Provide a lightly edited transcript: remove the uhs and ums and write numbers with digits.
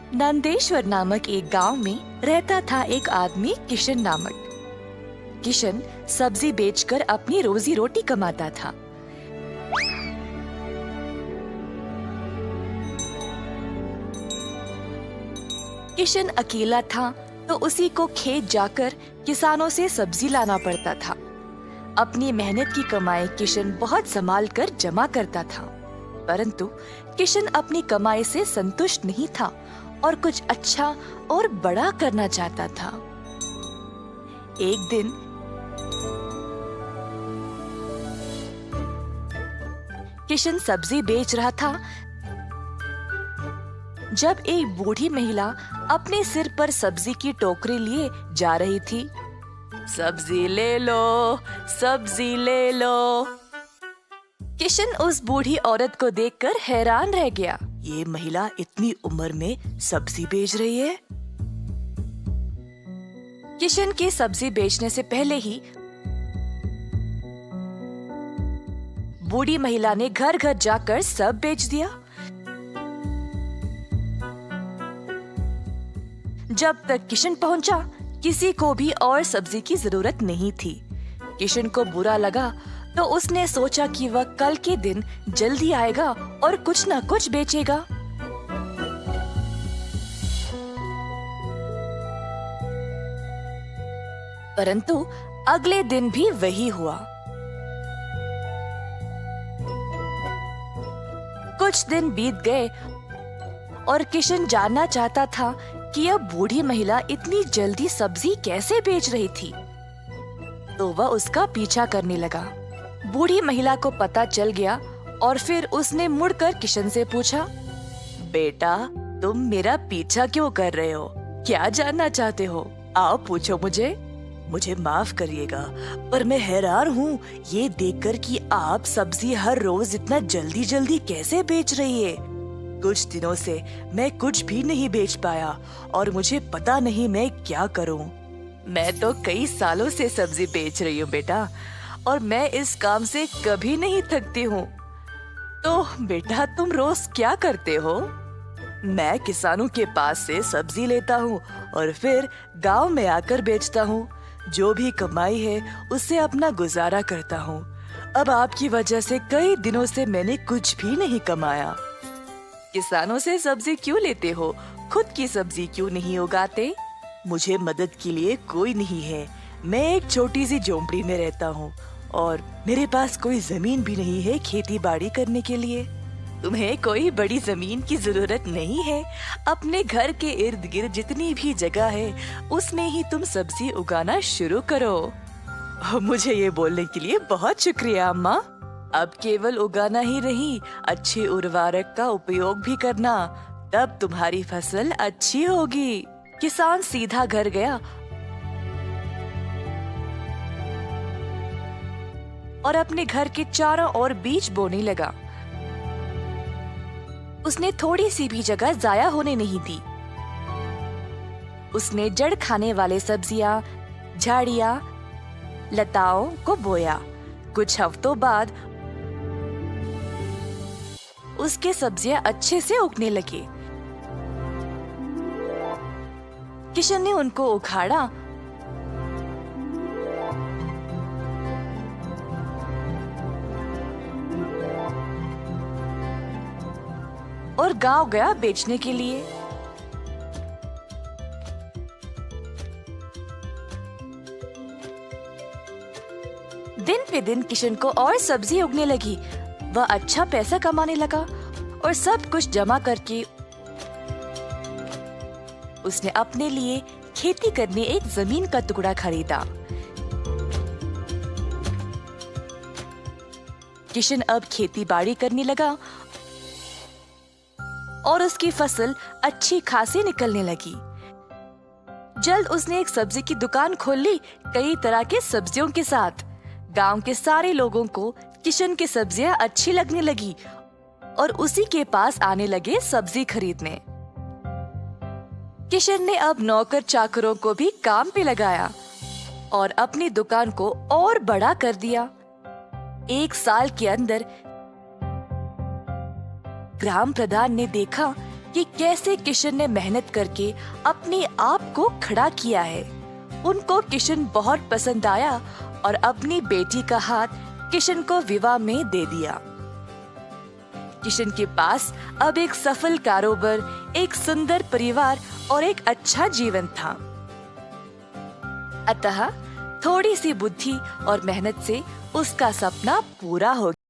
नंदेश्वर नामक एक गांव में रहता था एक आदमी किशन नामक। किशन सब्जी बेचकर अपनी रोजी रोटी कमाता था। किशन अकेला था तो उसी को खेत जाकर किसानों से सब्जी लाना पड़ता था। अपनी मेहनत की कमाई किशन बहुत संभाल कर जमा करता था, परंतु किशन अपनी कमाई से संतुष्ट नहीं था और कुछ अच्छा और बड़ा करना चाहता था। एक दिन किशन सब्जी बेच रहा था जब एक बूढ़ी महिला अपने सिर पर सब्जी की टोकरी लिए जा रही थी। सब्जी ले लो, सब्जी ले लो। किशन उस बूढ़ी औरत को देखकर हैरान रह गया। ये महिला इतनी उम्र में सब्जी बेच रही है। किशन के सब्जी बेचने से पहले ही बूढ़ी महिला ने घर घर जाकर सब बेच दिया। जब तक किशन पहुंचा, किसी को भी और सब्जी की जरूरत नहीं थी। किशन को बुरा लगा तो उसने सोचा कि वह कल के दिन जल्दी आएगा और कुछ न कुछ बेचेगा। परंतु अगले दिन भी वही हुआ। कुछ दिन बीत गए और किशन जानना चाहता था कि यह बूढ़ी महिला इतनी जल्दी सब्जी कैसे बेच रही थी, तो वह उसका पीछा करने लगा। बूढ़ी महिला को पता चल गया और फिर उसने मुड़कर किशन से पूछा, बेटा, तुम मेरा पीछा क्यों कर रहे हो? क्या जानना चाहते हो? आओ पूछो मुझे माफ करिएगा, पर मैं हैरान हूँ ये देखकर कि आप सब्जी हर रोज इतना जल्दी जल्दी कैसे बेच रही है। कुछ दिनों से मैं कुछ भी नहीं बेच पाया और मुझे पता नहीं मैं क्या करूं। मैं तो कई सालों से सब्जी बेच रही हूँ बेटा, और मैं इस काम से कभी नहीं थकती हूँ। तो बेटा, तुम रोज क्या करते हो? मैं किसानों के पास से सब्जी लेता हूँ और फिर गांव में आकर बेचता हूँ। जो भी कमाई है उससे अपना गुजारा करता हूँ। अब आपकी वजह से कई दिनों से मैंने कुछ भी नहीं कमाया। किसानों से सब्जी क्यों लेते हो? खुद की सब्जी क्यों नहीं उगाते? मुझे मदद के लिए कोई नहीं है। मैं एक छोटी सी झोंपड़ी में रहता हूँ और मेरे पास कोई जमीन भी नहीं है खेती बाड़ी करने के लिए। तुम्हें कोई बड़ी जमीन की जरूरत नहीं है। अपने घर के इर्द गिर्द जितनी भी जगह है उसमें ही तुम सब्जी उगाना शुरू करो। मुझे ये बोलने के लिए बहुत शुक्रिया अम्मा। अब केवल उगाना ही नहीं, अच्छे उर्वरक का उपयोग भी करना, तब तुम्हारी फसल अच्छी होगी। किसान सीधा घर गया और अपने घर के चारों ओर बीज बोने लगा। उसने थोड़ी सी भी जगह जाया होने नहीं दी। उसने जड़ खाने वाले सब्जियां, झाड़ियां, लताओं को बोया। कुछ हफ्तों बाद उसके सब्जियां अच्छे से उगने लगी। किशन ने उनको उखाड़ा और गांव गया बेचने के लिए। दिन पे दिन किशन को और सब्जी उगने लगी। वह अच्छा पैसा कमाने लगा और सब कुछ जमा करके उसने अपने लिए खेती करने एक जमीन का टुकड़ा खरीदा। किशन अब खेती बाड़ी करने लगा और उसकी फसल अच्छी खासी निकलने लगी। जल्द उसने एक सब्जी की दुकान खोल ली, कई तरह के सब्जियों के साथ। गांव के सारे लोगों को किशन की सब्जियां अच्छी लगने लगी और उसी के पास आने लगे सब्जी खरीदने। किशन ने अब नौकर चाकरों को भी काम पे लगाया और अपनी दुकान को और बड़ा कर दिया। एक साल के अंदर ग्राम प्रधान ने देखा कि कैसे किशन ने मेहनत करके अपने आप को खड़ा किया है। उनको किशन बहुत पसंद आया और अपनी बेटी का हाथ किशन को विवाह में दे दिया। किशन के पास अब एक सफल कारोबार, एक सुंदर परिवार और एक अच्छा जीवन था। अतः थोड़ी सी बुद्धि और मेहनत से उसका सपना पूरा हो गया।